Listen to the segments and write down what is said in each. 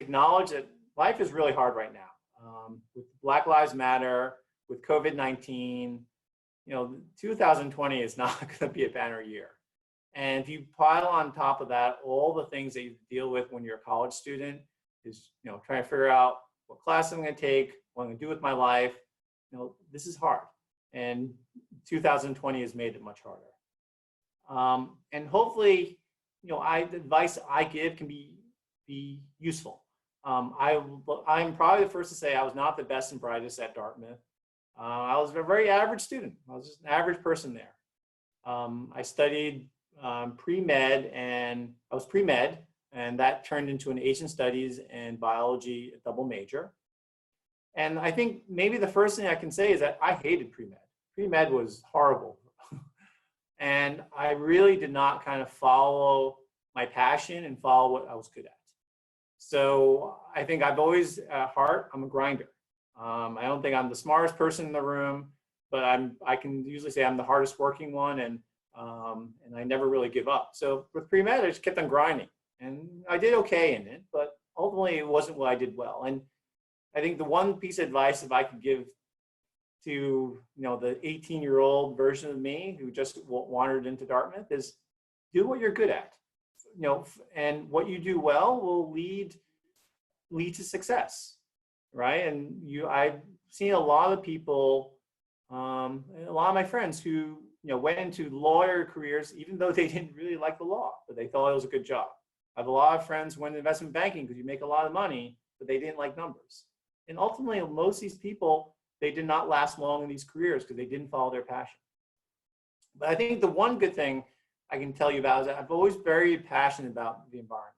acknowledge that life is really hard right now. With Black Lives Matter, with COVID-19, 2020 is not going to be a banner year. And if you pile on top of that all the things that you deal with when you're a college student, is trying to figure out what class I'm going to take, what I'm going to do with my life. This is hard, and 2020 has made it much harder. And hopefully, the advice I give can be useful. I'm probably the first to say I was not the best and brightest at Dartmouth. I was a very average student. I was just an average person there. I studied pre-med, and I was pre-med, and that turned into an Asian Studies and Biology double major. And I think maybe the first thing I can say is that I hated pre-med. Pre-med was horrible. And I really did not kind of follow my passion and follow what I was good at. So I think I've always, at heart, I'm a grinder. I don't think I'm the smartest person in the room, but I can usually say I'm the hardest working one, and I never really give up. So with pre-med, I just kept on grinding, and I did okay in it, but ultimately it wasn't what I did well. And I think the one piece of advice, if I could give to the 18-year-old version of me who just wandered into Dartmouth, is do what you're good at. And what you do well will lead to success, right? And I've seen a lot of people, a lot of my friends who went into lawyer careers even though they didn't really like the law, but they thought it was a good job. I have a lot of friends who went into investment banking because you make a lot of money, but they didn't like numbers. And ultimately, most of these people, they did not last long in these careers because they didn't follow their passion. But I think the one good thing I can tell you about is that I've always very passionate about the environment.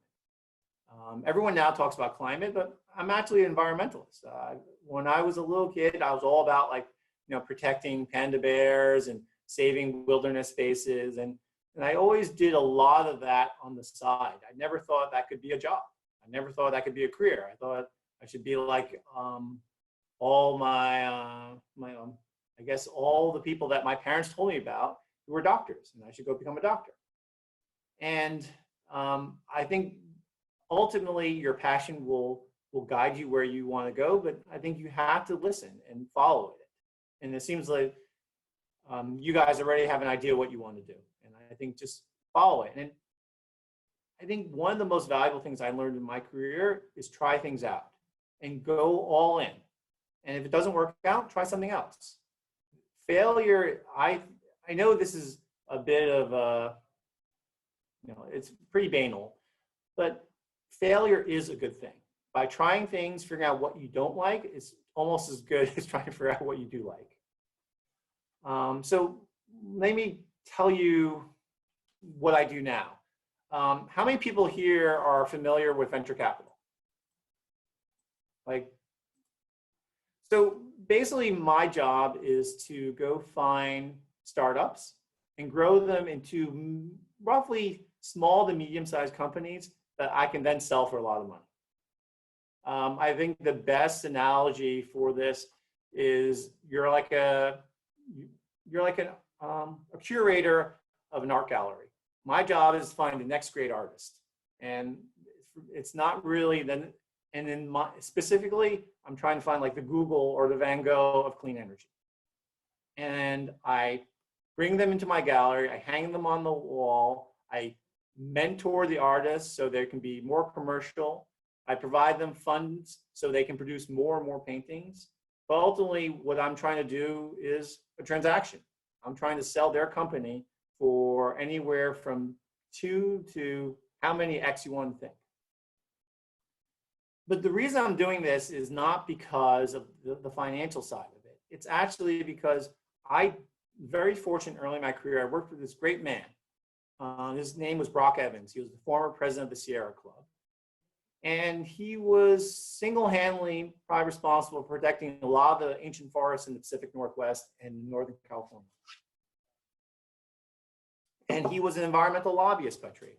Everyone now talks about climate, but I'm actually an environmentalist. When I was a little kid, I was all about protecting panda bears and saving wilderness spaces. And I always did a lot of that on the side. I never thought that could be a job. I never thought that could be a career. I thought I should be like all my, I guess all the people that my parents told me about who were doctors, and I should go become a doctor. And I think ultimately your passion will guide you where you want to go, but I think you have to listen and follow it. And it seems like you guys already have an idea what you want to do. And I think just follow it. And I think one of the most valuable things I learned in my career is try things out and go all in. And if it doesn't work out, try something else. Failure, I know this is a bit of a, it's pretty banal, but failure is a good thing. By trying things, figuring out what you don't like is almost as good as trying to figure out what you do like. So let me tell you what I do now. How many people here are familiar with venture capital? So basically my job is to go find startups and grow them into roughly small to medium-sized companies that I can then sell for a lot of money. I think the best analogy for this is you're like a curator of an art gallery. My job is to find the next great artist, and it's not really then. And then specifically, I'm trying to find like the Google or the Van Gogh of clean energy. And I bring them into my gallery, I hang them on the wall, I mentor the artists so they can be more commercial. I provide them funds so they can produce more and more paintings. But ultimately, what I'm trying to do is a transaction. I'm trying to sell their company for anywhere from 2 to how many X you want to think. But the reason I'm doing this is not because of the financial side of it. It's actually because I, very fortunate early in my career, I worked with this great man. His name was Brock Evans. He was the former president of the Sierra Club. And he was single-handedly probably responsible for protecting a lot of the ancient forests in the Pacific Northwest and Northern California. And he was an environmental lobbyist by trade.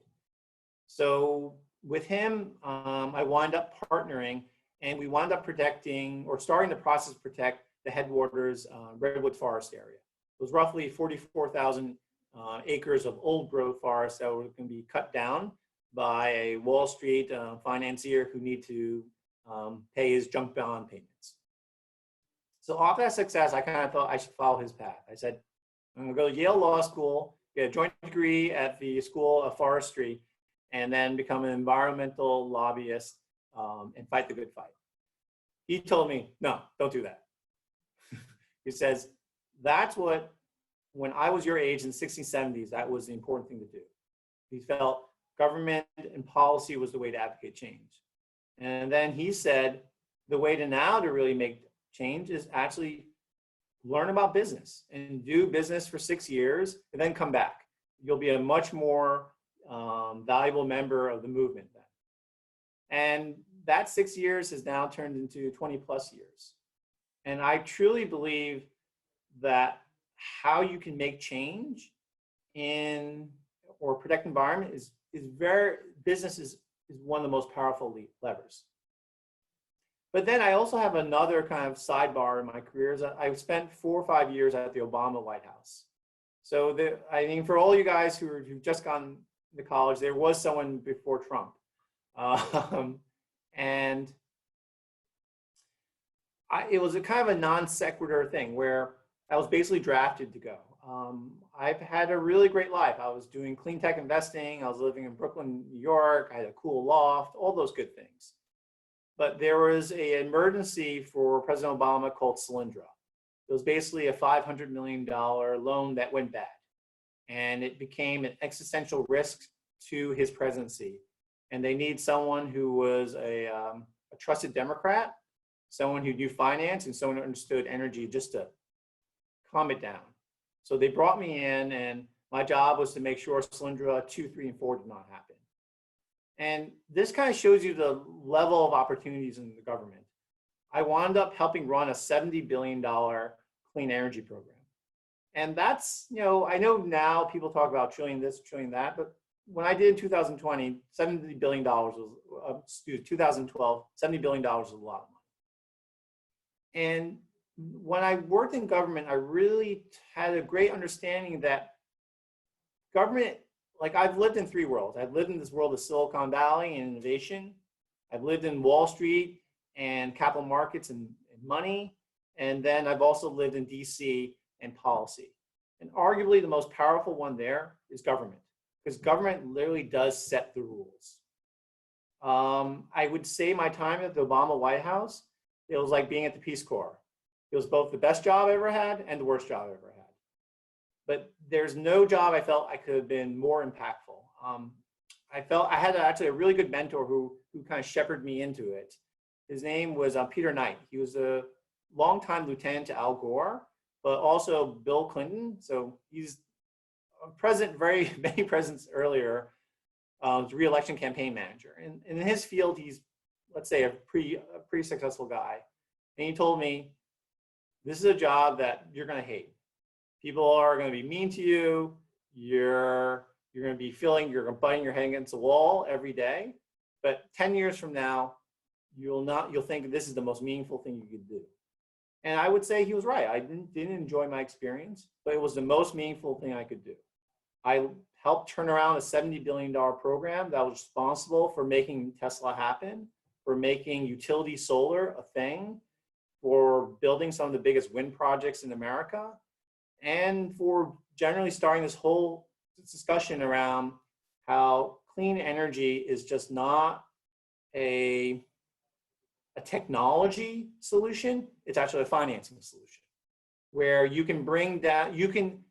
So with him, I wound up partnering, and we wound up protecting, or starting the process to protect, the Headwaters Redwood Forest area. It was roughly 44,000 acres of old growth forest that were going to be cut down by a Wall Street financier who need to pay his junk bond payments. So off that success, I kind of thought I should follow his path. I said, I'm going to go to Yale Law School, get a joint degree at the School of Forestry, and then become an environmental lobbyist and fight the good fight. He told me, no, don't do that. He says, that's what, when I was your age in the 60s, 70s, that was the important thing to do. He felt government and policy was the way to advocate change. And then he said, the way to now to really make change is actually learn about business and do business for 6 years and then come back. You'll be a much more valuable member of the movement then. And that 6 years has now turned into 20 plus years. And I truly believe that how you can make change in or protect environment is very, business is one of the most powerful levers. But then I also have another kind of sidebar in my career. Is I've spent 4 or 5 years at the Obama White House. So I mean, for all you guys who've just gone to college, there was someone before Trump. And it was a kind of a non sequitur thing where I was basically drafted to go. I've had a really great life. I was doing clean tech investing. I was living in Brooklyn, New York. I had a cool loft, all those good things. But there was an emergency for President Obama called Solyndra. It was basically a $500 million loan that went bad. And it became an existential risk to his presidency. And they need someone who was a trusted Democrat, someone who knew finance, and someone who understood energy just to calm it down. So they brought me in, and my job was to make sure Solyndra 2, 3, and 4 did not happen. And this kind of shows you the level of opportunities in the government. I wound up helping run a $70 billion clean energy program. And that's, you know, I know now people talk about trillion this, trillion that, but when I did in 2020, $70 billion was, 2012, $70 billion was a lot of money. And when I worked in government, I really had a great understanding that government, like I've lived in 3 worlds. I've lived in this world of Silicon Valley and innovation. I've lived in Wall Street and capital markets and money. And then I've also lived in DC and policy. And arguably the most powerful one there is government, because government literally does set the rules. I would say my time at the Obama White House, it was like being at the Peace Corps. It was both the best job I ever had and the worst job I ever had. But there's no job I felt I could have been more impactful. I felt I had actually a really good mentor who kind of shepherded me into it. His name was Peter Knight. He was a longtime lieutenant to Al Gore, but also Bill Clinton. So he's a president, very many presidents earlier, re-election campaign manager. And in his field, he's, let's say, a pretty successful guy. And he told me, this is a job that you're going to hate. People are going to be mean to you. You're going to be feeling you're butting your head against the wall every day. But 10 years from now, you'll think this is the most meaningful thing you could do. And I would say he was right. I didn't enjoy my experience, but it was the most meaningful thing I could do. I helped turn around a $70 billion program that was responsible for making Tesla happen, for making utility solar a thing, for building some of the biggest wind projects in America, and for generally starting this whole discussion around how clean energy is just not a technology solution, it's actually a financing solution, where you can bring down, you can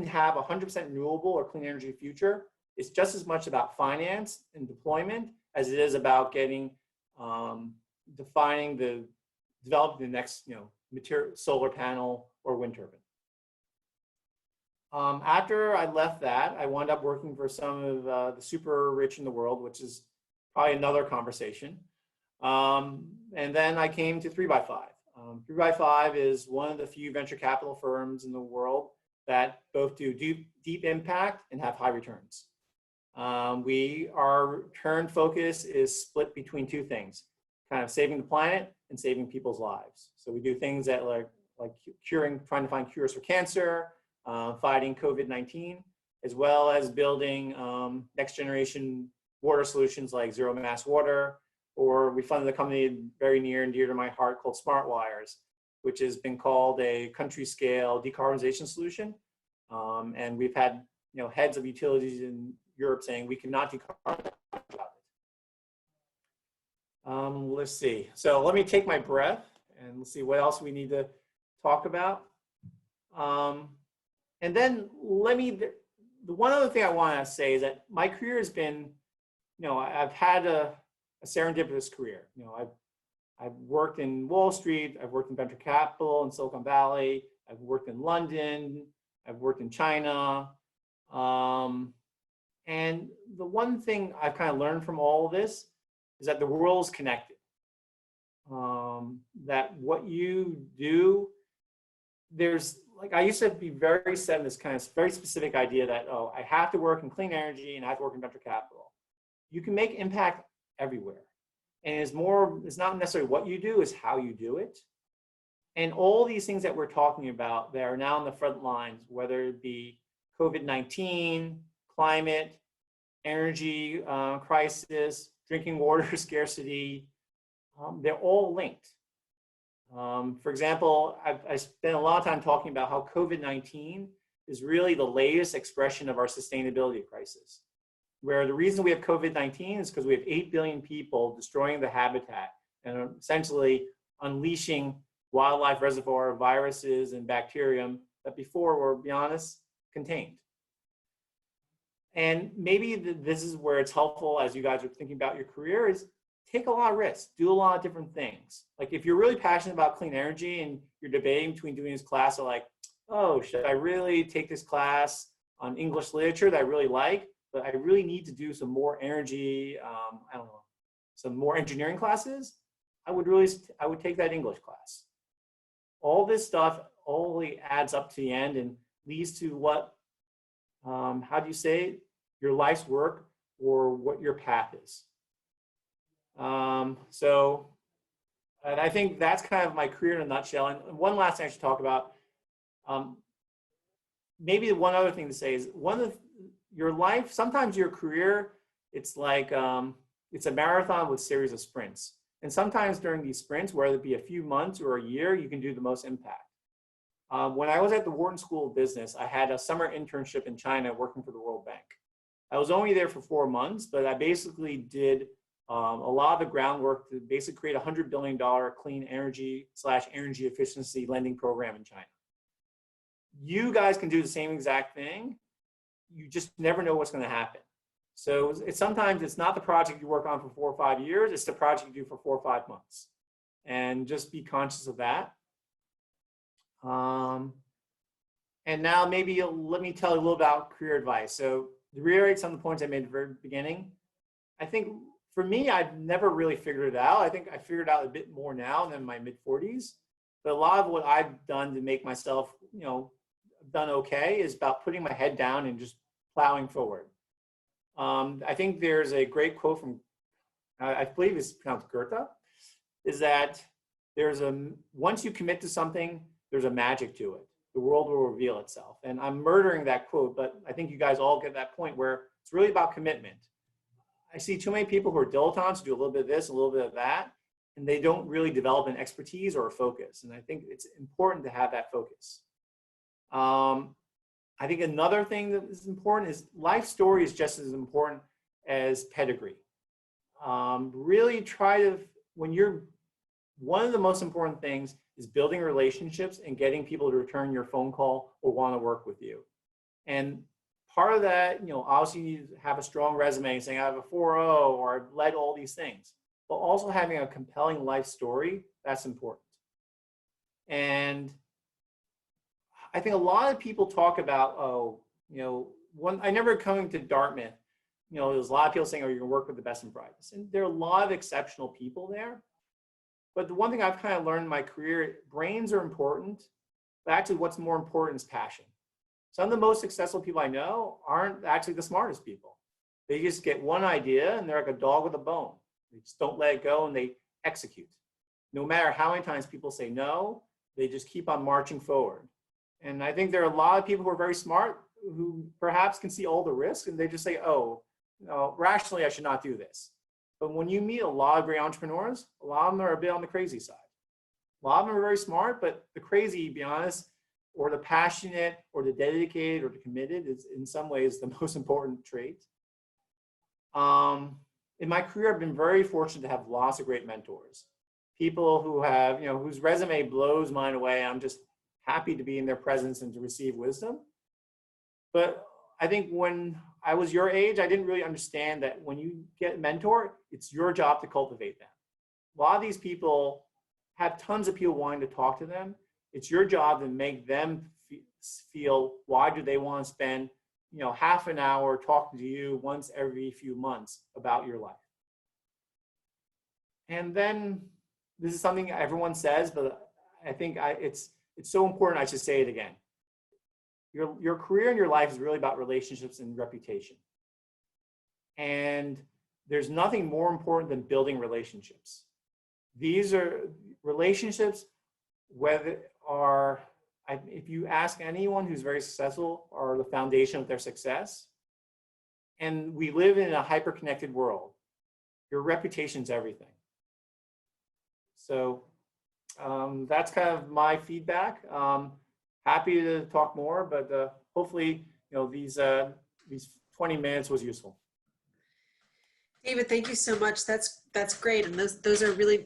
have 100% renewable or clean energy future. It's just as much about finance and deployment as it is about getting, developing the next, material, solar panel or wind turbine. After I left that, I wound up working for some of the super rich in the world, which is probably another conversation. And then I came to 3x5. 3x5 is one of the few venture capital firms in the world that both do deep impact and have high returns. Our return focus is split between 2 things, kind of saving the planet and saving people's lives. So we do things that like trying to find cures for cancer, fighting COVID-19, as well as building next generation water solutions like zero mass water, or we funded a company very near and dear to my heart called Smart Wires, which has been called a country scale decarbonization solution. And we've had heads of utilities in Europe saying we cannot decarbonize. Let's see. So let me take my breath and let's see what else we need to talk about. And then the one other thing I want to say is that my career has been, I've had a serendipitous career. I've worked in Wall Street, I've worked in venture capital in Silicon Valley, I've worked in London, I've worked in China. And the one thing I've kind of learned from all of this is that the world is connected. That what you do, I used to be very set in this kind of very specific idea that, I have to work in clean energy and I have to work in venture capital. You can make impact everywhere. And it's not necessarily what you do, it's how you do it. And all these things that we're talking about that are now on the front lines, whether it be COVID-19, climate, energy crisis, drinking water scarcity, they're all linked. For example, I spent a lot of time talking about how COVID-19 is really the latest expression of our sustainability crisis, where the reason we have COVID-19 is because we have 8 billion people destroying the habitat and essentially unleashing wildlife reservoir viruses and bacterium that before were, to be honest, contained. And maybe this is where it's helpful as you guys are thinking about your career is take a lot of risks, do a lot of different things. Like if you're really passionate about clean energy and you're debating between doing this class or like, oh, should I really take this class on English literature that I really like, but I really need to do some more energy, some more engineering classes, I would take that English class. All this stuff only adds up to the end and leads to what, how do you say it? Your life's work or what your path is. And I think that's kind of my career in a nutshell. And one last thing I should talk about, maybe one other thing to say is your life, sometimes your career, it's like, it's a marathon with series of sprints. And sometimes during these sprints, whether it be a few months or a year, you can do the most impact. When I was at the Wharton School of Business, I had a summer internship in China working for the World Bank. I was only there for 4 months, but I basically did a lot of the groundwork to basically create a $100 billion clean energy / energy efficiency lending program in China. You guys can do the same exact thing. You just never know what's going to happen. So sometimes it's not the project you work on for 4 or 5 years, it's the project you do for 4 or 5 months. And just be conscious of that. And now maybe let me tell you a little about career advice. So to reiterate some of the points I made at the very beginning, I think for me, I've never really figured it out. I think I figured out a bit more now than my mid-40s. But a lot of what I've done to make myself, done okay is about putting my head down and just plowing forward. I think there's a great quote from, I believe it's pronounced Goethe, is that once you commit to something, there's a magic to it. The world will reveal itself. And I'm murdering that quote, but I think you guys all get that point where it's really about commitment. I see too many people who are dilettantes who do a little bit of this, a little bit of that, and they don't really develop an expertise or a focus. And I think it's important to have that focus. I think another thing that is important is life story is just as important as pedigree. Really try to, one of the most important things is building relationships and getting people to return your phone call or want to work with you. And part of that, obviously you need to have a strong resume saying I have a 4.0 or I've led all these things, but also having a compelling life story, that's important. And I think a lot of people talk about, I remember coming to Dartmouth, there's a lot of people saying, oh, you're gonna work with the best and brightest. And there are a lot of exceptional people there. But the one thing I've kind of learned in my career, brains are important, but actually what's more important is passion. Some of the most successful people I know aren't actually the smartest people. They just get one idea and they're like a dog with a bone. They just don't let it go and they execute. No matter how many times people say no, they just keep on marching forward. And I think there are a lot of people who are very smart who perhaps can see all the risks, and they just say, oh, rationally, I should not do this. But when you meet a lot of great entrepreneurs, a lot of them are a bit on the crazy side. A lot of them are very smart, but the crazy, to be honest, or the passionate, or the dedicated, or the committed is in some ways the most important trait. In my career, I've been very fortunate to have lots of great mentors. People who have, whose resume blows mine away. I'm just happy to be in their presence and to receive wisdom. But I think when I was your age, I didn't really understand that when you get a mentor, it's your job to cultivate them. A lot of these people have tons of people wanting to talk to them. It's your job to make them feel, why do they want to spend half an hour talking to you once every few months about your life. And then this is something everyone says, but I think it's so important I should say it again. Your career and your life is really about relationships and reputation. And there's nothing more important than building relationships. These are relationships, if you ask anyone who's very successful, are the foundation of their success. And we live in a hyper-connected world. Your reputation's everything. So that's kind of my feedback. Happy to talk more, but hopefully, these 20 minutes was useful. David, thank you so much. That's great, and those are really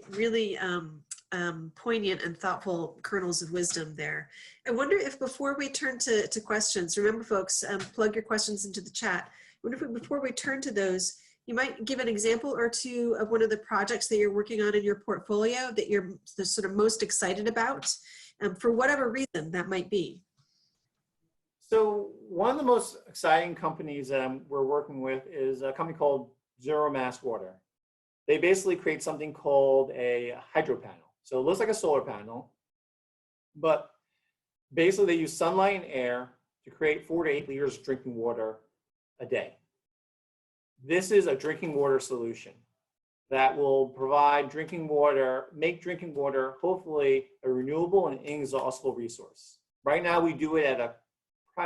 poignant and thoughtful kernels of wisdom there. I wonder if before we turn to questions, remember folks, plug your questions into the chat. I wonder if before we turn to those, you might give an example or two of one of the projects that you're working on in your portfolio that you're sort of most excited about, for whatever reason that might be. So one of the most exciting companies that we're working with is a company called Zero Mass Water. They basically create something called a hydro panel. So it looks like a solar panel, but basically they use sunlight and air to create 4 to 8 liters of drinking water a day. This is a drinking water solution that will provide drinking water, make drinking water hopefully a renewable and inexhaustible resource. Right now we do it at a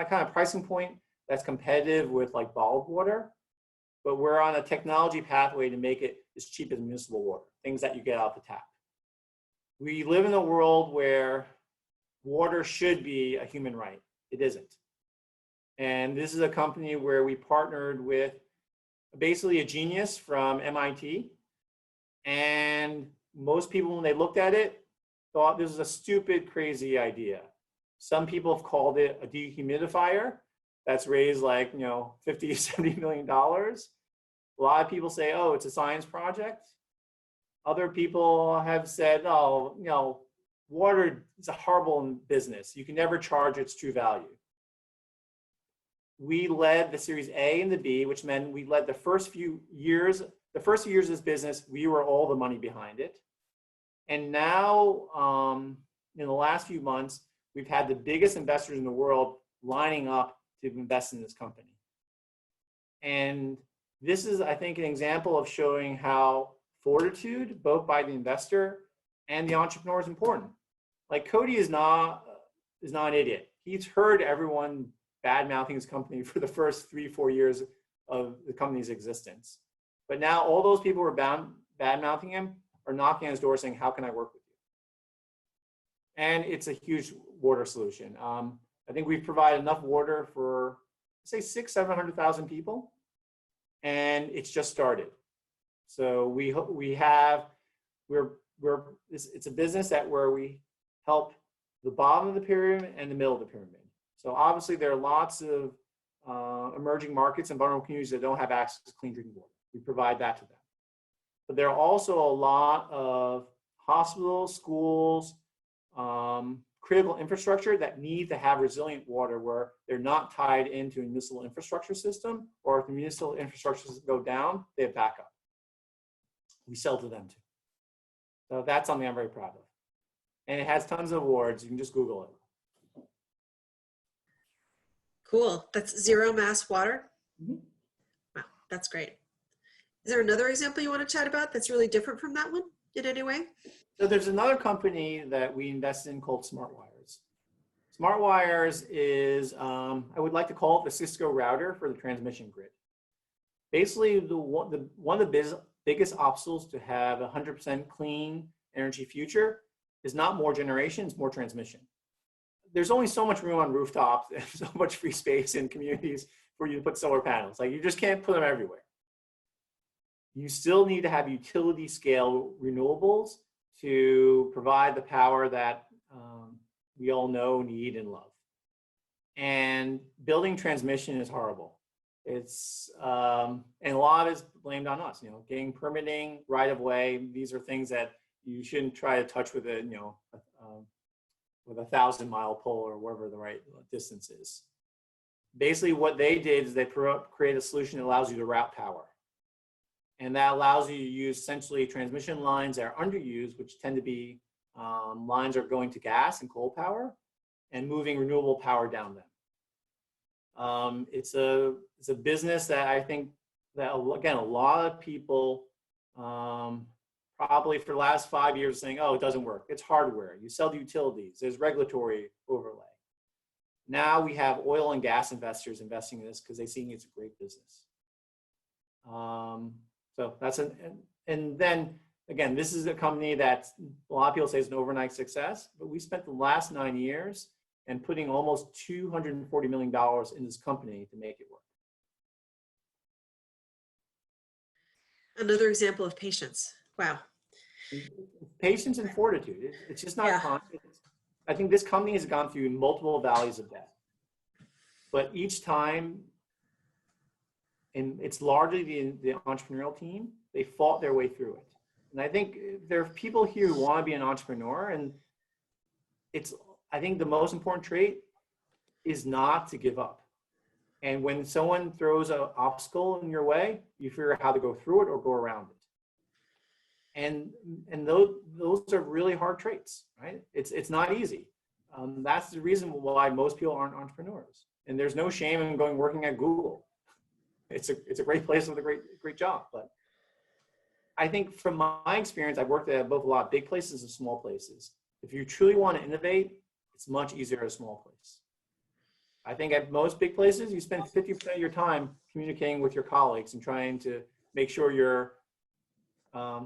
kind of pricing point that's competitive with like bottled water, but we're on a technology pathway to make it as cheap as municipal water, things that you get out of the tap. We live in a world where water should be a human right. It isn't. And this is a company where we partnered with basically a genius from MIT. And most people, when they looked at it, thought this was a stupid, crazy idea. Some people have called it a dehumidifier that's raised like, $50 to $70 million. A lot of people say, oh, it's a science project. Other people have said, oh, water is a horrible business. You can never charge its true value. We led the Series A and the B, which meant we led the first few years of this business, we were all the money behind it. And now, in the last few months, we've had the biggest investors in the world lining up to invest in this company. And this is, I think, an example of showing how fortitude, both by the investor and the entrepreneur, is important. Like Cody is not an idiot. He's heard everyone bad-mouthing his company for the first 3-4 years of the company's existence. But now all those people who are bad-mouthing him are knocking on his door saying, how can I work with you? And it's a huge water solution. I think we've provided enough water for, say, 600,000-700,000 people, and it's just started. So it's a business where we help the bottom of the pyramid and the middle of the pyramid. So obviously there are lots of emerging markets and vulnerable communities that don't have access to clean drinking water. We provide that to them. But there are also a lot of hospitals, schools, critical infrastructure that need to have resilient water where they're not tied into a municipal infrastructure system, or if the municipal infrastructure go down, they have backup. We sell to them too. So that's something I'm very proud of. And it has tons of awards. You can just Google it. Cool. That's Zero Mass Water. Mm-hmm. Wow, that's great. Is there another example you want to chat about that's really different from that one in any way? So there's another company that we invest in called Smart Wires. Smart wires is, I would like to call it the Cisco router for the transmission grid. Basically, one of the biggest obstacles to have a 100% clean energy future is not more generation, it's more transmission. There's only so much room on rooftops and so much free space in communities for you to put solar panels. Like, you just can't put them everywhere. You still need to have utility scale renewables to provide the power that we all know, need, and love. And building transmission is horrible. It's, and a lot is blamed on us, getting permitting, right of way. These are things that you shouldn't try to touch with a, with a 1,000-mile pole or wherever the right distance is. Basically what they did is they create a solution that allows you to route power. And that allows you to use essentially transmission lines that are underused, which tend to be lines are going to gas and coal power, and moving renewable power down them. It's a business that I think that, again, a lot of people probably for the last 5 years saying, oh, it doesn't work. It's hardware. You sell to utilities. There's regulatory overlay. Now we have oil and gas investors investing in this because they see it's a great business. So that's and then again, this is a company that a lot of people say is an overnight success, but we spent the last 9 years and putting almost $240 million in this company to make it work. Another example of patience. Wow. Patience and fortitude. It's just not constant. I think this company has gone through multiple valleys of death, but each time, and it's largely the entrepreneurial team, they fought their way through it. And I think there are people here who want to be an entrepreneur, and I think the most important trait is not to give up. And when someone throws an obstacle in your way, you figure out how to go through it or go around it. And those are really hard traits, right? It's not easy. That's the reason why most people aren't entrepreneurs. And there's no shame in working at Google. It's a great place with a great job. But I think from my experience, I've worked at both a lot of big places and small places. If you truly want to innovate, it's much easier at a small place. I think at most big places, you spend 50% of your time communicating with your colleagues and trying to make sure you're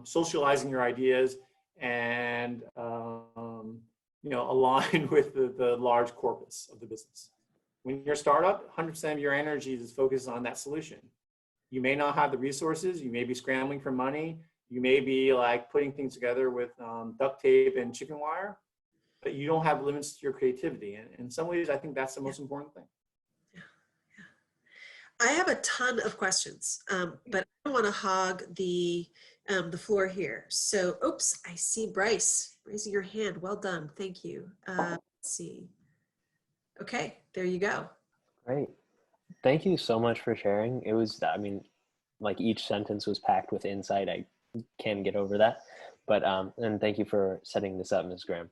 socializing your ideas and align with the large corpus of the business. When you're a startup, 100% of your energy is focused on that solution. You may not have the resources. You may be scrambling for money. You may be like putting things together with duct tape and chicken wire, but you don't have limits to your creativity. And in some ways, I think that's the most important thing. I have a ton of questions, but I don't want to hog the floor here. So, oops, I see Bryce raising your hand. Well done. Thank you. Let's see. Okay, there you go. Great. Thank you so much for sharing. It was, I mean, like each sentence was packed with insight. I can't get over that. But, and thank you for setting this up, Ms. Graham.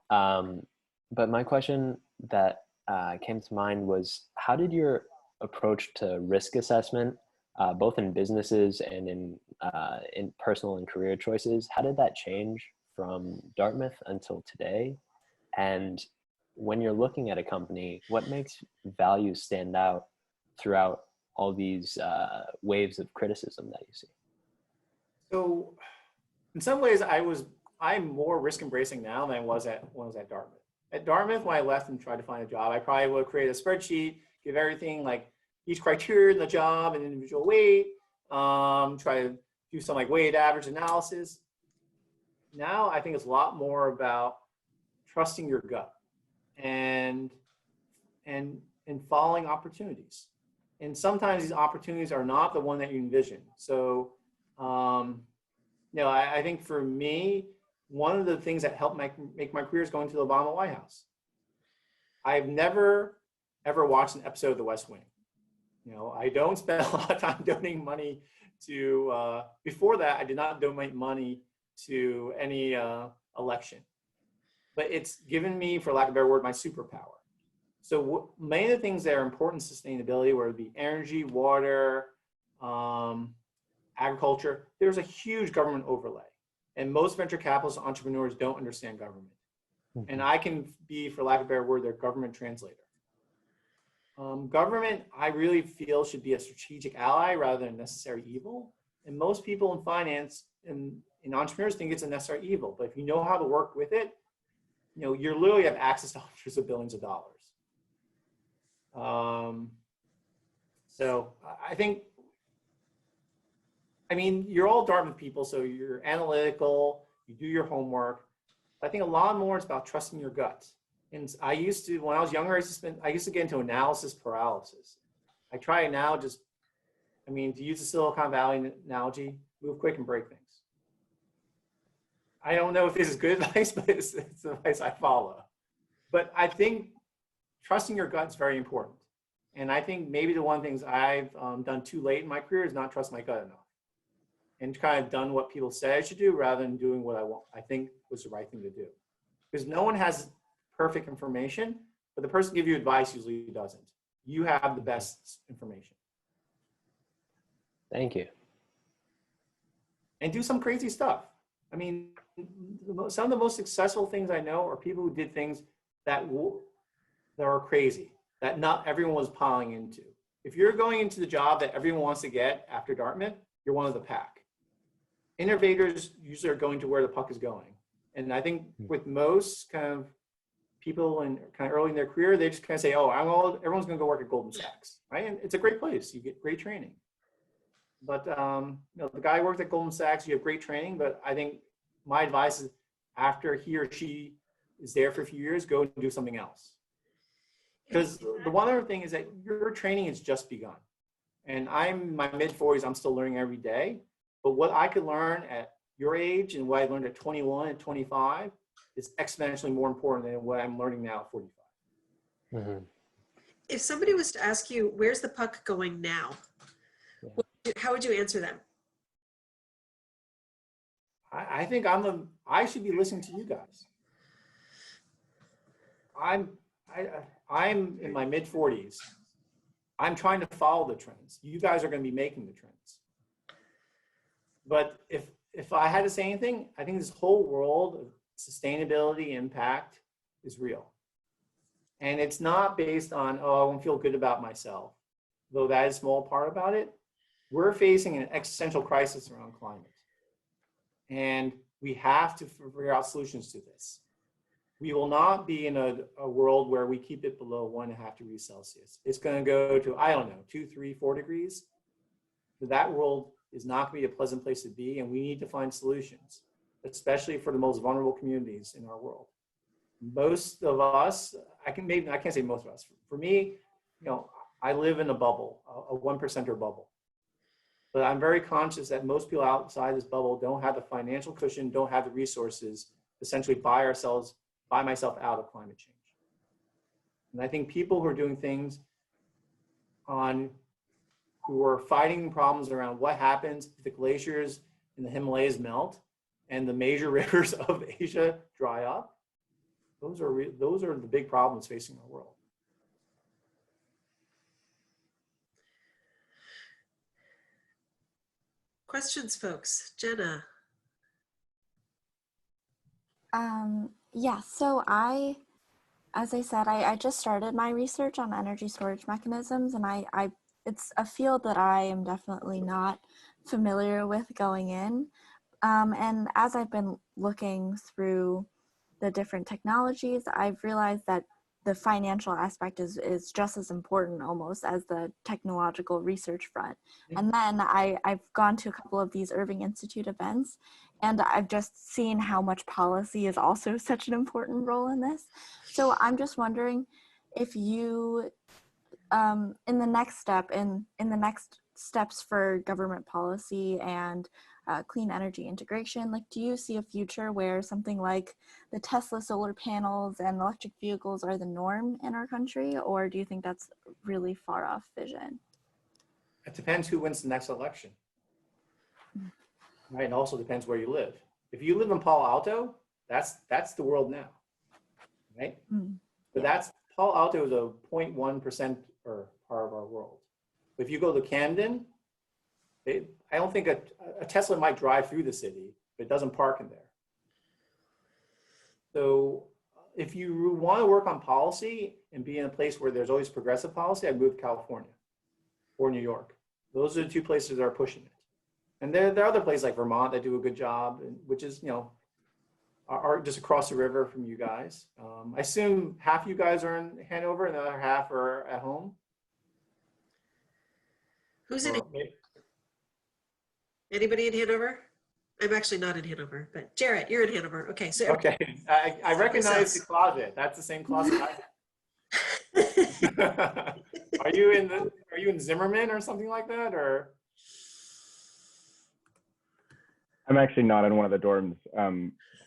But my question that came to mind was, how did your approach to risk assessment, both in businesses and in personal and career choices, how did that change from Dartmouth until today? And when you're looking at a company, what makes values stand out throughout all these waves of criticism that you see? So in some ways, I'm more risk embracing now than I was at Dartmouth. At Dartmouth, when I left and tried to find a job, I probably would create a spreadsheet, give everything like each criteria in the job, an individual weight, try to do some like weighted average analysis. Now I think it's a lot more about trusting your gut and following opportunities. And sometimes these opportunities are not the one that you envision. So, I think for me, one of the things that helped make my career is going to the Obama White House. I've never, ever watched an episode of The West Wing. I don't spend a lot of time donating money to, before that, I did not donate money to any election. But it's given me, for lack of a better word, my superpower. So many of the things that are important in sustainability, whether it be energy, water, agriculture, there's a huge government overlay. And most venture capitalists and entrepreneurs don't understand government. and I can be, for lack of a better word, their government translator. Government, I really feel, should be a strategic ally rather than a necessary evil. And most people in finance and entrepreneurs think it's a necessary evil. But if you know how to work with it, you know, you literally have access to hundreds of billions of dollars. So I think, I mean, you're all Dartmouth people, so you're analytical, you do your homework. I think a lot more is about trusting your gut. And I used to, when I was younger, I used to get into analysis paralysis. I try it now, just, I mean, to use the Silicon Valley analogy, move quick and break things. I don't know if this is good advice, but it's the advice I follow. But I think trusting your gut is very important. And I think maybe the one things I've done too late in my career is not trust my gut enough. And kind of done what people say I should do rather than doing what I think was the right thing to do. Because no one has perfect information, but the person give you advice usually doesn't. You have the best information. Thank you. And do some crazy stuff. I mean, some of the most successful things I know are people who did things that are crazy, that not everyone was piling into. If you're going into the job that everyone wants to get after Dartmouth, you're one of the pack. Innovators usually are going to where the puck is going. And I think with most kind of people in kind of early in their career, they just kind of say, oh, everyone's going to go work at Goldman Sachs, right? And it's a great place. You get great training. But you know, the guy who worked at Goldman Sachs, you have great training. But I think my advice is after he or she is there for a few years, go and do something else. Because the one other thing is that your training has just begun. And I'm in my mid-40s, I'm still learning every day. But what I could learn at your age and what I learned at 21 and 25 is exponentially more important than what I'm learning now at 45. Mm-hmm. If somebody was to ask you, where's the puck going now? How would you answer them? I think I should be listening to you guys. I'm in my mid-40s. I'm trying to follow the trends. You guys are going to be making the trends. But if I had to say anything, I think this whole world of sustainability impact is real. And it's not based on, oh, I won't feel good about myself, though that is a small part about it. We're facing an existential crisis around climate. And we have to figure out solutions to this. We will not be in a world where we keep it below 1.5 degrees Celsius. It's going to go to, I don't know, 2, 3, 4 degrees. But that world is not going to be a pleasant place to be, and we need to find solutions, especially for the most vulnerable communities in our world. Most of us, I can't say most of us. For me, you know, I live in a bubble, a 1%er bubble. But I'm very conscious that most people outside this bubble don't have the financial cushion, don't have the resources to essentially buy myself out of climate change. And I think people who are doing things who are fighting problems around what happens if the glaciers in the Himalayas melt and the major rivers of Asia dry up, those are the big problems facing our world. Questions, folks? Jenna. Yeah, so as I said, I just started my research on energy storage mechanisms, and it's a field that I am definitely not familiar with going in. And as I've been looking through the different technologies, I've realized that the financial aspect is just as important almost as the technological research front. And then I've gone to a couple of these Irving Institute events, and I've just seen how much policy is also such an important role in this. So I'm just wondering if you, in the next steps for government policy and clean energy integration, like, do you see a future where something like the Tesla solar panels and electric vehicles are the norm in our country, or do you think that's really far off vision? It depends who wins the next election. Right, and also depends where you live. If you live in Palo Alto, that's the world now, right? But Palo Alto is a 0.1% or part of our world. If you go to Camden, I don't think a Tesla might drive through the city, but it doesn't park in there. So if you want to work on policy and be in a place where there's always progressive policy, I'd move to California or New York. Those are the two places that are pushing it. And there are other places like Vermont that do a good job, which is, you know, are just across the river from you guys. I assume half you guys are in Hanover and the other half are at home. Who's in Or maybe- Anybody in Hanover? I'm actually not in Hanover, but Jarrett, you're in Hanover. Okay, so Okay, I recognize the closet. That's the same closet I have. Are you in Zimmerman or something like that, or? I'm actually not in one of the dorms,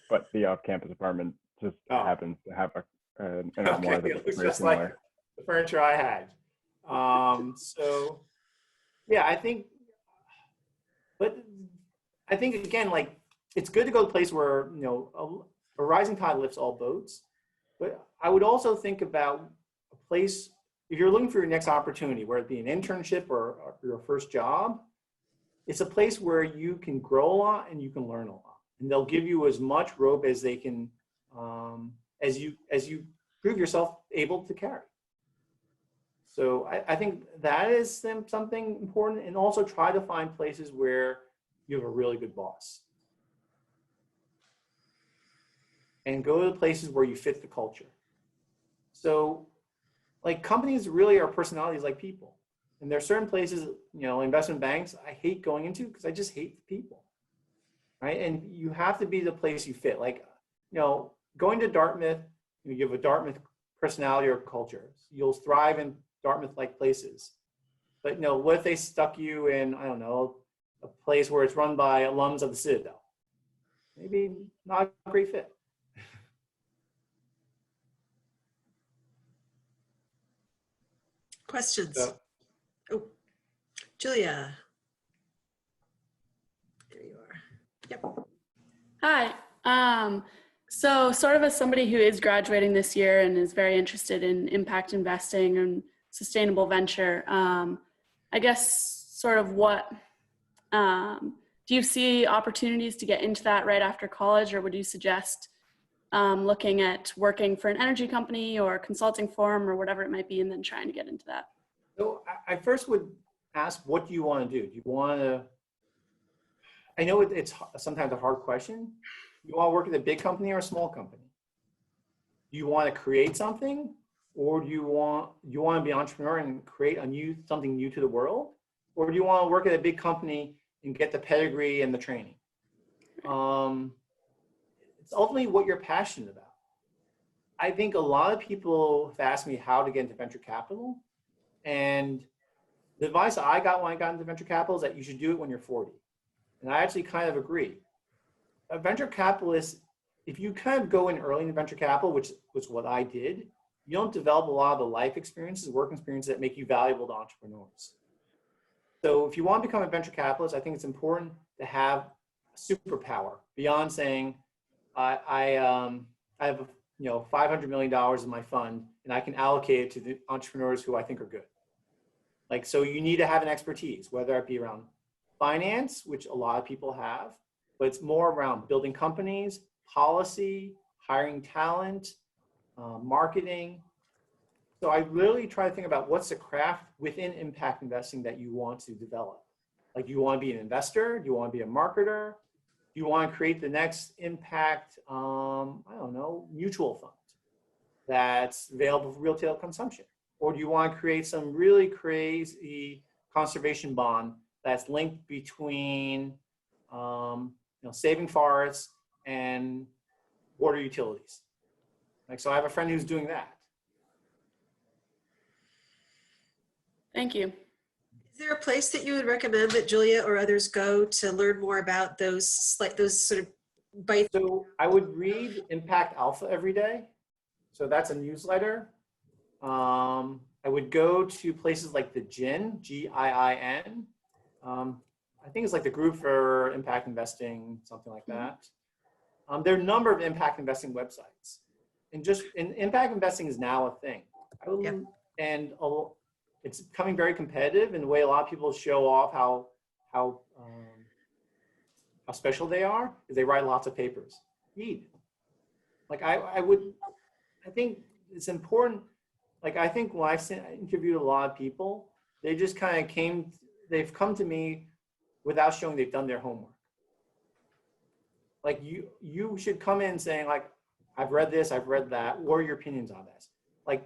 but the off-campus apartment just happens to have an armoire Okay, that's it looks very just like similar. the furniture I had. So, yeah, but I think again, like, it's good to go to a place where, you know, a rising tide lifts all boats. But I would also think about a place, if you're looking for your next opportunity, whether it be an internship or your first job, it's a place where you can grow a lot and you can learn a lot. And they'll give you as much rope as they can, as you prove yourself able to carry. So I think that is something important, and also try to find places where you have a really good boss. And go to the places where you fit the culture. So like companies really are personalities like people. And there are certain places, you know, investment banks, I hate going into because I just hate the people, right? And you have to be the place you fit. Like, you know, going to Dartmouth, you have a Dartmouth personality or culture. You'll thrive in Dartmouth-like places. But, you know, what if they stuck you in, I don't know, a place where it's run by alums of the Citadel? Maybe not a great fit. questions. So, Oh, Julia. There you are. Yep. Hi. So sort of as somebody who is graduating this year and is very interested in impact investing and sustainable venture, I guess sort of what, do you see opportunities to get into that right after college, or would you suggest looking at working for an energy company or a consulting firm or whatever it might be, and then trying to get into that? So I first would ask, what do you want to do? Do you want to, I know it's sometimes a hard question. You want to work at a big company or a small company? Do you want to create something, or do you want to be an entrepreneur and create something new to the world? Or do you want to work at a big company and get the pedigree and the training? It's ultimately what you're passionate about. I think a lot of people have asked me how to get into venture capital. And the advice I got when I got into venture capital is that you should do it when you're 40. And I actually kind of agree. A venture capitalist, if you kind of go in early in venture capital, which was what I did, you don't develop a lot of the life experiences, work experiences that make you valuable to entrepreneurs. So if you want to become a venture capitalist, I think it's important to have a superpower beyond saying, I have $500 million in my fund and I can allocate it to the entrepreneurs who I think are good. Like, so you need to have an expertise, whether it be around finance, which a lot of people have, but it's more around building companies, policy, hiring talent, marketing. So I really try to think about what's the craft within impact investing that you want to develop. Like, do you want to be an investor? Do you want to be a marketer? Do you want to create the next impact, I don't know, mutual fund that's available for retail consumption? Or do you want to create some really crazy conservation bond that's linked between saving forests and water utilities? Like, so I have a friend who's doing that. Thank you. Is there a place that you would recommend that Julia or others go to learn more about those sort of bites? So I would read Impact Alpha every day. So that's a newsletter. I would go to places like the GIIN, G-I-I-N. I think it's like the group for impact investing, something like that. There are a number of impact investing websites. And impact investing is now a thing. And it's becoming very competitive in the way a lot of people show off how special they are, is they write lots of papers. Read. Like I would I think it's important. Like, I think when I've interviewed a lot of people, they just kind of they've come to me without showing they've done their homework. Like, you should come in saying, like, I've read this, I've read that. What are your opinions on this? Like,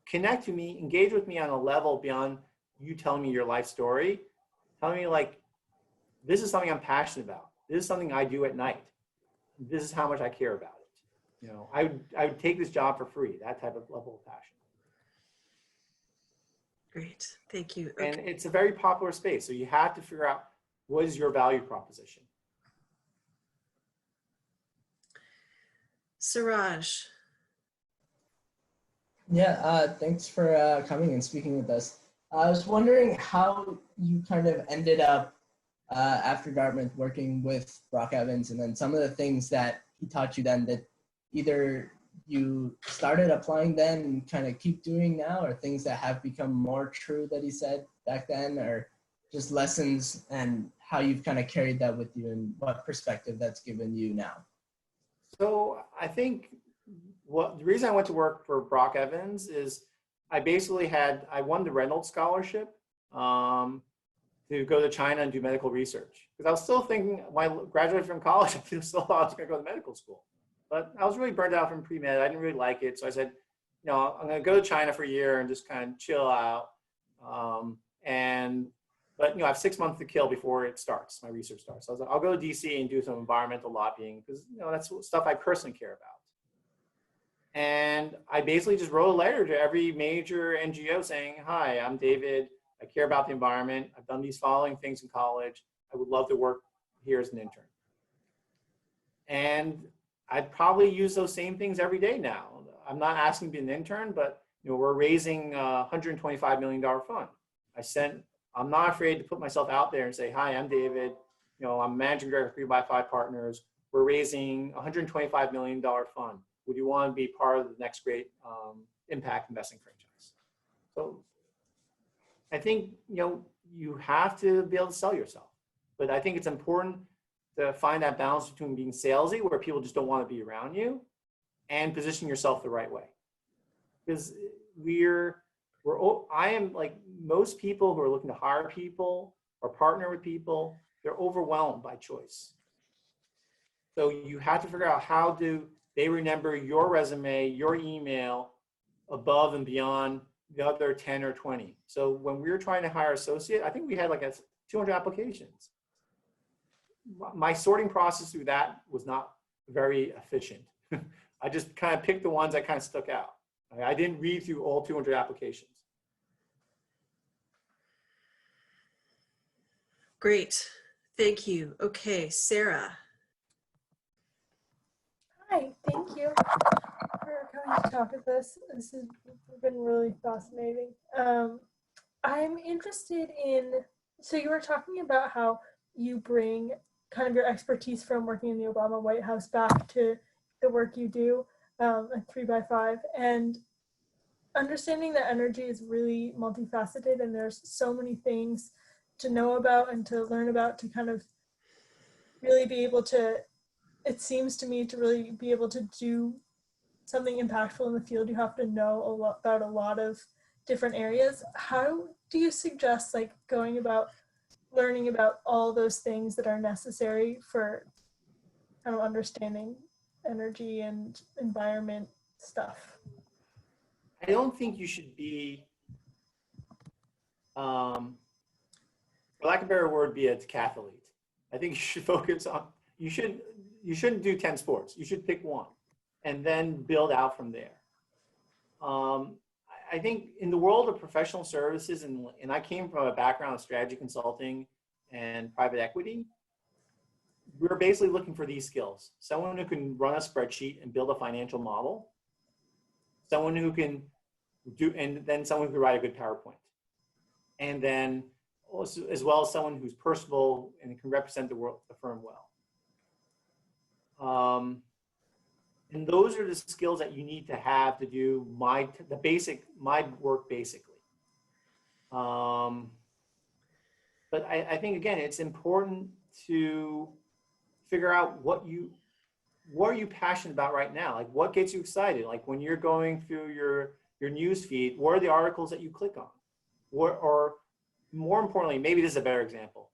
connect to me, engage with me on a level beyond you telling me your life story. Tell me, like, this is something I'm passionate about. This is something I do at night. This is how much I care about it. You know, I would take this job for free, that type of level of passion. Great, thank you. Okay. And it's a very popular space. So you have to figure out, what is your value proposition? Suraj. Yeah, thanks for coming and speaking with us. I was wondering how you kind of ended up after Dartmouth working with Brock Evans, and then some of the things that he taught you then that either you started applying then and kind of keep doing now, or things that have become more true that he said back then, or just lessons and how you've kind of carried that with you and what perspective that's given you now. So I think the reason I went to work for Brock Evans is I won the Reynolds Scholarship to go to China and do medical research. Because I was still thinking, when I graduated from college, I still thought I was going to go to medical school. But I was really burned out from pre-med. I didn't really like it. So I said, you know, I'm going to go to China for a year and just kind of chill out. But you know, I have 6 months to kill before it starts, my research starts. So I was like, I'll go to DC and do some environmental lobbying because, you know, that's stuff I personally care about. And I basically just wrote a letter to every major NGO saying, hi, I'm David. I care about the environment. I've done these following things in college. I would love to work here as an intern. And I'd probably use those same things every day now. I'm not asking to be an intern, but you know, we're raising a $125 million fund. I'm not afraid to put myself out there and say, hi, I'm David. You know, I'm managing director of 3x5 Partners. We're raising a $125 million fund. Would you want to be part of the next great impact investing franchise? So I think, you know, you have to be able to sell yourself. But I think it's important to find that balance between being salesy, where people just don't want to be around you, and position yourself the right way. Because I am like most people who are looking to hire people or partner with people, they're overwhelmed by choice. So you have to figure out, how do they remember your resume, your email, above and beyond the other 10 or 20. So when we were trying to hire associate, I think we had like 200 applications. My sorting process through that was not very efficient. I just kind of picked the ones that kind of stuck out. I didn't read through all 200 applications. Great, thank you. Okay, Sarah. Hi, thank you for coming to talk with us. This has been really fascinating. I'm interested in, so you were talking about how you bring kind of your expertise from working in the Obama White House back to the work you do at 3x5, and understanding that energy is really multifaceted and there's so many things to know about and to learn about to kind of really be able to, it seems to me, to really be able to do something impactful in the field, you have to know a lot about a lot of different areas. How do you suggest like going about learning about all those things that are necessary for kind of understanding energy and environment stuff? I don't think you should be, for lack of a better word, be a decathlete. I think you should focus on, you shouldn't do 10 sports. You should pick one and then build out from there. I think in the world of professional services, and I came from a background of strategy consulting and private equity, we're basically looking for these skills. Someone who can run a spreadsheet and build a financial model, someone who can do, and then someone who can write a good PowerPoint. And then also, as well as someone who's personable and can represent the firm well. And those are the skills that you need to have to do my work basically. But I think, again, it's important to figure out what are you passionate about right now? Like what gets you excited? Like when you're going through your news feed, what are the articles that you click on? Or more importantly, maybe this is a better example.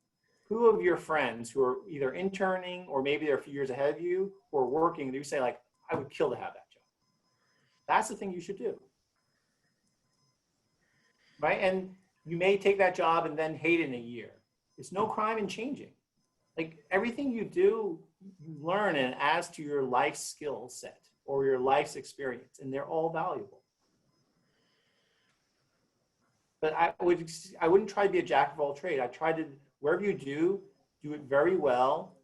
Who of your friends who are either interning or maybe they're a few years ahead of you or working, do you say like, I would kill to have that job? That's the thing you should do. Right? And you may take that job and then hate it in a year. It's no crime in changing. Like everything you do, you learn and adds to your life skill set or your life's experience, and they're all valuable. But I wouldn't try to be a jack of all trades. I try to, wherever you do it very well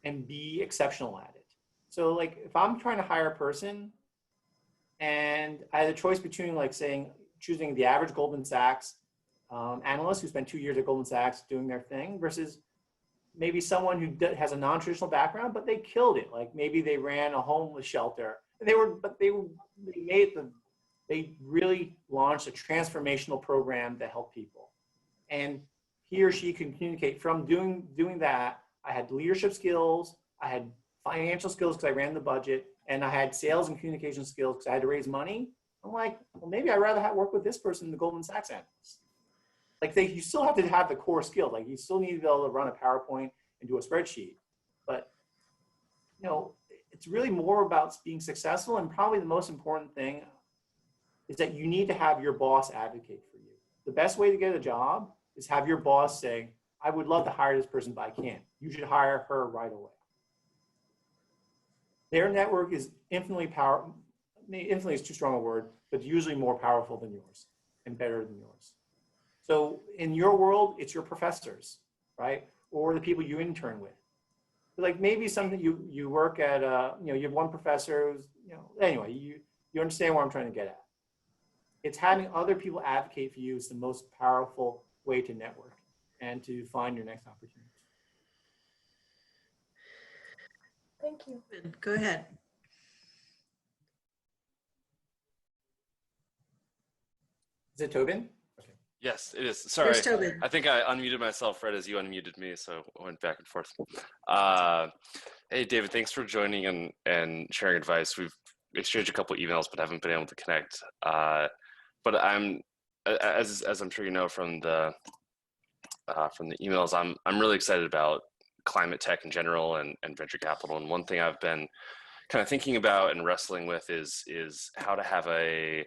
and be exceptional at it. So like if I'm trying to hire a person and I had a choice between like choosing the average Goldman Sachs analyst who spent 2 years at Goldman Sachs doing their thing versus maybe someone who has a non-traditional background, but they killed it. Like maybe they ran a homeless shelter. And they really launched a transformational program to help people. And he or she can communicate from doing that. I had leadership skills, I had financial skills because I ran the budget, and I had sales and communication skills because I had to raise money. I'm like, well, maybe I'd rather work with this person than the Goldman Sachs analyst. Like you still have to have the core skills. Like you still need to be able to run a PowerPoint and do a spreadsheet. But it's really more about being successful. And probably the most important thing is that you need to have your boss advocate for you. The best way to get a job is have your boss say, I would love to hire this person, but I can't. You should hire her right away. Their network is infinitely is too strong a word, but usually more powerful than yours and better than yours. So in your world, it's your professors, right? Or the people you intern with. Like maybe something you work at, you have one professor who's, anyway, you understand what I'm trying to get at. It's having other people advocate for you is the most powerful way to network and to find your next opportunity. Thank you. Go ahead. Is it Tobin? Yes, it is. Sorry, There's Tobin. I think I unmuted myself right as you unmuted me, so I went back and forth. Hey, David, thanks for joining and sharing advice. We've exchanged a couple emails, but haven't been able to connect. But as I'm sure you know from the emails, I'm really excited about climate tech in general and venture capital. And one thing I've been kind of thinking about and wrestling with is how to have a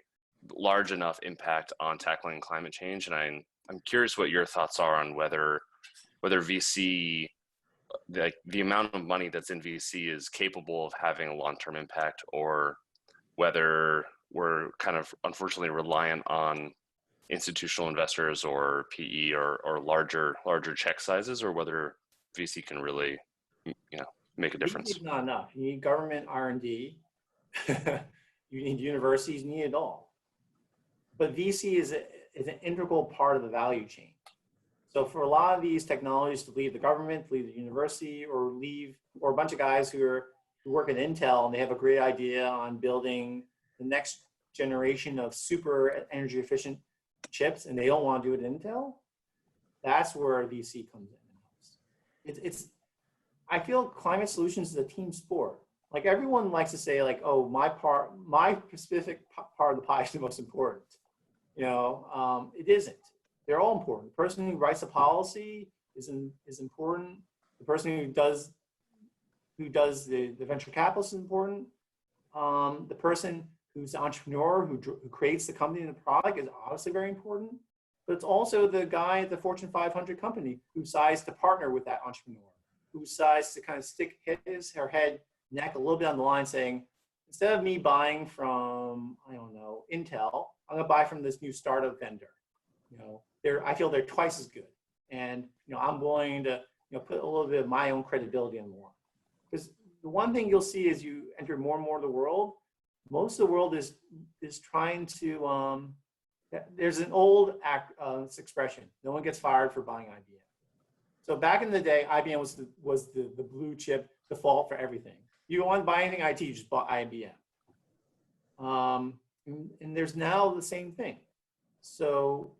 large enough impact on tackling climate change. And I'm curious what your thoughts are on whether VC, like the amount of money that's in VC is capable of having a long-term impact, or whether we're kind of unfortunately reliant on institutional investors or PE or larger check sizes, or whether VC can really, make a difference. VC is not enough. You need government R&D. You need universities. You need it all. But VC is an integral part of the value chain. So for a lot of these technologies to leave the government, to leave the university, or a bunch of guys who work at Intel and they have a great idea on building the next generation of super energy efficient chips and they don't want to do it at Intel, that's where VC comes in. I feel climate solutions is a team sport. Like everyone likes to say like, oh, my specific part of the pie is the most important. It isn't. They're all important. The person who writes the policy is important. The person who does the venture capitalist is important. The person who's the entrepreneur who creates the company and the product is obviously very important. But it's also the guy at the Fortune 500 company who decides to partner with that entrepreneur, who decides to kind of stick his or her neck a little bit on the line saying, instead of me buying from, I don't know, Intel, I'm gonna buy from this new startup vendor. I feel they're twice as good. And I'm willing to put a little bit of my own credibility on the line. Because the one thing you'll see as you enter more and more of the world, most of the world is trying to, there's an old expression, no one gets fired for buying IBM. So back in the day, IBM was the blue chip default for everything. You don't want to buy anything IT, you just bought IBM. And there's now the same thing. So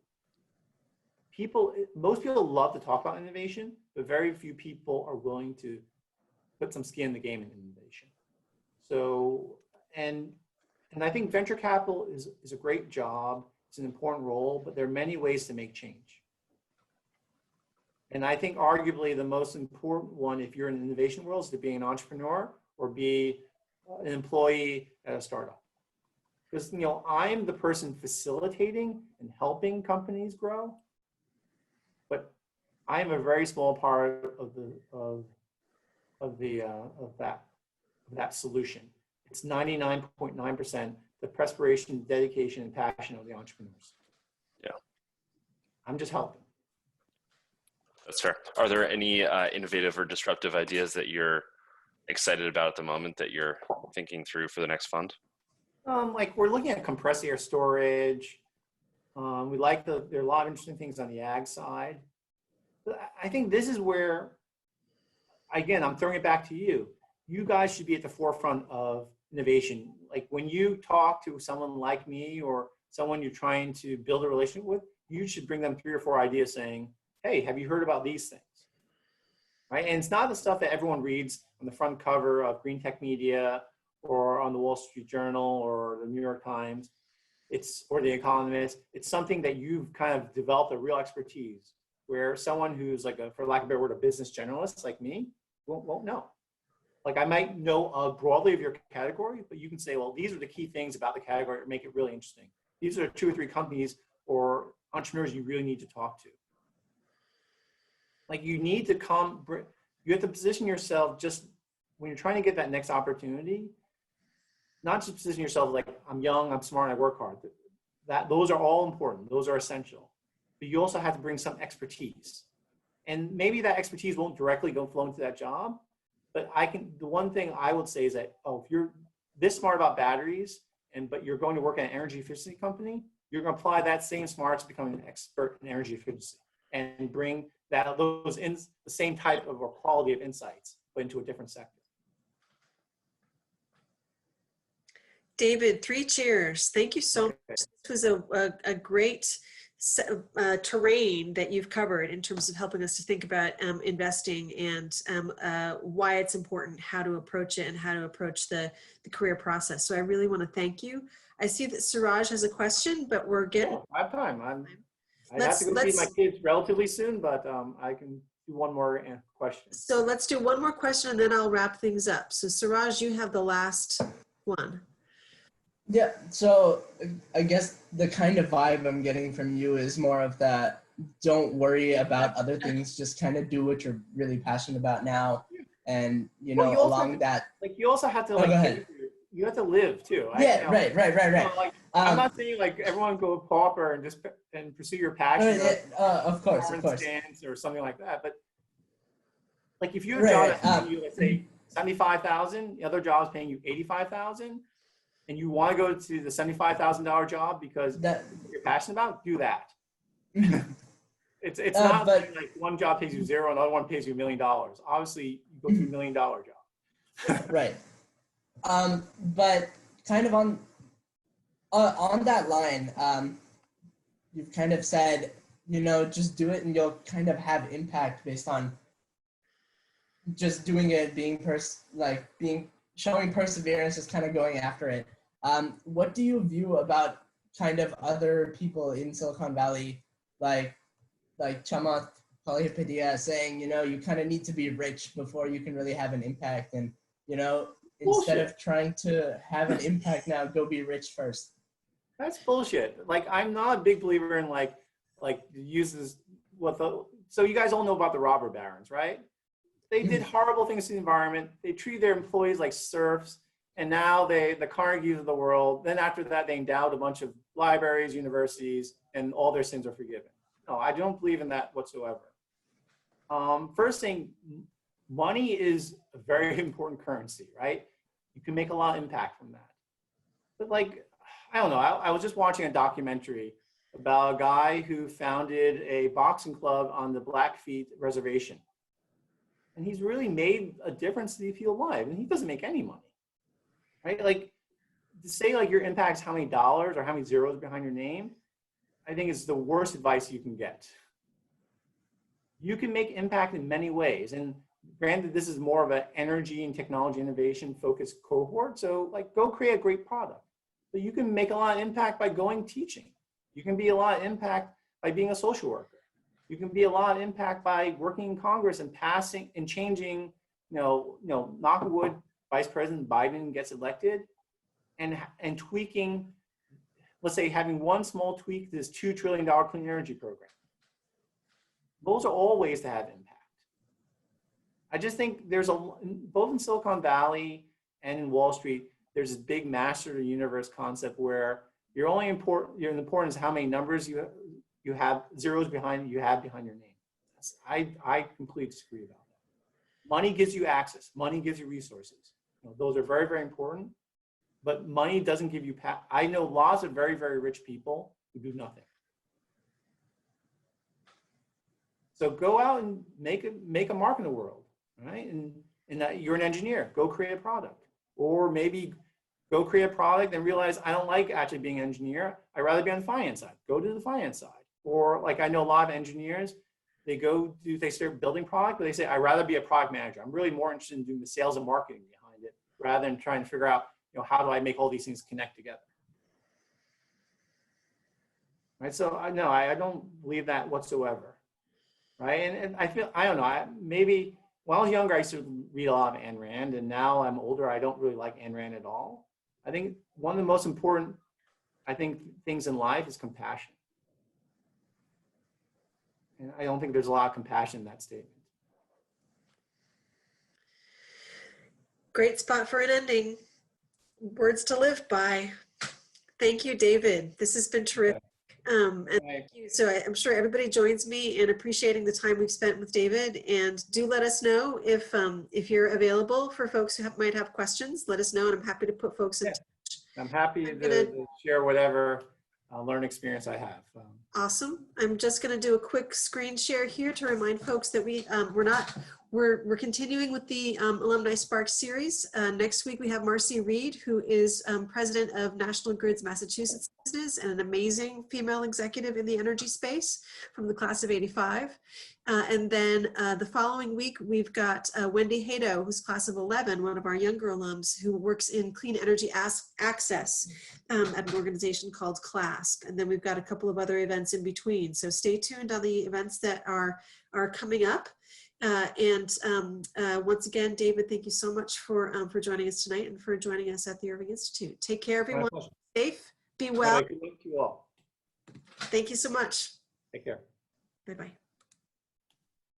most people love to talk about innovation, but very few people are willing to put some skin in the game in innovation. So, and I think venture capital is a great job. It's an important role, but there are many ways to make change. And I think arguably the most important one, if you're in the innovation world, is to be an entrepreneur or be an employee at a startup. Because, you know, I'm the person facilitating and helping companies grow, but I am a very small part of that solution. It's 99.9% the perspiration, dedication, and passion of the entrepreneurs. Yeah. I'm just helping. That's fair. Are there any innovative or disruptive ideas that you're excited about at the moment that you're thinking through for the next fund? Like we're looking at compressed air storage. We like there are a lot of interesting things on the ag side. But I think this is where, again, I'm throwing it back to you. You guys should be at the forefront of innovation. Like when you talk to someone like me or someone you're trying to build a relationship with, you should bring them 3 or 4 ideas saying, hey, have you heard about these things? Right? And it's not the stuff that everyone reads on the front cover of Green Tech Media or on the Wall Street Journal or the New York Times, or The Economist. It's something that you've kind of developed a real expertise where someone who's like for lack of a better word, a business generalist like me won't know. Like I might know broadly of your category, but you can say, well, these are the key things about the category that make it really interesting. These are 2 or 3 companies or entrepreneurs you really need to talk to. Like you need to you have to position yourself just when you're trying to get that next opportunity, not just position yourself like I'm young, I'm smart, I work hard. Those are all important. Those are essential. But you also have to bring some expertise. And maybe that expertise won't directly flow into that job, but the one thing I would say is that, if you're this smart about batteries, but you're going to work at an energy efficiency company, you're going to apply that same smarts to becoming an expert in energy efficiency and bring the same type of or quality of insights, but into a different sector. David, 3 cheers. Thank you so much. This was a great terrain that you've covered in terms of helping us to think about investing and why it's important, how to approach it, and how to approach the career process. So I really want to thank you. I see that Suraj has a question, but we're getting... I have time. I have to go see my kids relatively soon, but I can do one more question. So let's do one more question and then I'll wrap things up. So Suraj, you have the last one. Yeah, so I guess the kind of vibe I'm getting from you is more of that, don't worry about other things, just kind of do what you're really passionate about now. And, you also have to, you have to live too. Right. I'm not saying like everyone go pauper and just pursue your passion. Of course. Dance or something like that. But like if you have a job that's paying you, let's say $75,000, the other job is paying you $85,000, and you want to go to the $75,000 job because you're passionate about, do that. It's not like one job pays you $0, another one pays you $1 million. Obviously, you go to $1 million job. Right. But kind of on that line, you've kind of said, just do it and you'll kind of have impact based on just doing it, showing perseverance, just kind of going after it. What do you view about kind of other people in Silicon Valley, like Chamath Palihapitiya saying, you kind of need to be rich before you can really have an impact, and instead of trying to have an impact now, go be rich first. That's bullshit. Like I'm not a big believer in so you guys all know about the robber barons, right? They did horrible things to the environment. They treated their employees like serfs. And now the Carnegies of the world, then after that, they endowed a bunch of libraries, universities, and all their sins are forgiven. No, I don't believe in that whatsoever. First thing, money is a very important currency, right? You can make a lot of impact from that. But I don't know, I was just watching a documentary about a guy who founded a boxing club on the Blackfeet Reservation. And he's really made a difference to the people alive, and he doesn't make any money. Right? Like to say your impact's how many dollars or how many zeros behind your name, I think is the worst advice you can get. You can make impact in many ways. And granted, this is more of an energy and technology innovation focused cohort. So like, go create a great product. So you can make a lot of impact by going teaching. You can be a lot of impact by being a social worker. You can be a lot of impact by working in Congress and passing and changing, knock on wood, Vice President Biden gets elected, and tweaking, let's say having one small tweak to this $2 trillion clean energy program. Those are all ways to have impact. I just think there's both in Silicon Valley and in Wall Street, there's this big master of the universe concept where your important is how many numbers you have, zeros behind you have behind your name. I completely disagree about that. Money gives you access. Money gives you resources. Those are very, very important. But money doesn't give you I know lots of very, very rich people who do nothing. So go out and make a mark in the world, right? And that you're an engineer, go create a product. Or maybe go create a product and realize I don't like actually being an engineer. I'd rather be on the finance side. Go to the finance side. Or like I know a lot of engineers, they start building product, but they say, I'd rather be a product manager. I'm really more interested in doing the sales and marketing behind it rather than trying to figure out, how do I make all these things connect together? Right, so I don't believe that whatsoever. Right, and I feel, I don't know, maybe when I was younger, I used to read a lot of Ayn Rand, and now I'm older, I don't really like Ayn Rand at all. I think one of the most important, things in life is compassion. And I don't think there's a lot of compassion in that statement. Great spot for an ending. Words to live by. Thank you, David. This has been terrific. And thank you. So I'm sure everybody joins me in appreciating the time we've spent with David. And do let us know if you're available for folks who might have questions. Let us know, and I'm happy to put folks in touch. I'm happy to share whatever learning experience I have. Awesome. I'm just going to do a quick screen share here to remind folks that we're continuing with the Alumni Spark series. Next week we have Marcy Reed, who is president of National Grid's Massachusetts business and an amazing female executive in the energy space from the class of @85. And then the following week we've got Wendy Hato, who's class of '11, one of our younger alums who works in clean energy access at an organization called CLASP. And then we've got a couple of other events in between. So stay tuned on the events that are coming up. Once again, David, thank you so much for joining us tonight and for joining us at the Irving Institute. Take care, everyone. Be safe. Be well. Good luck to you all. Thank you so much. Take care. Bye-bye.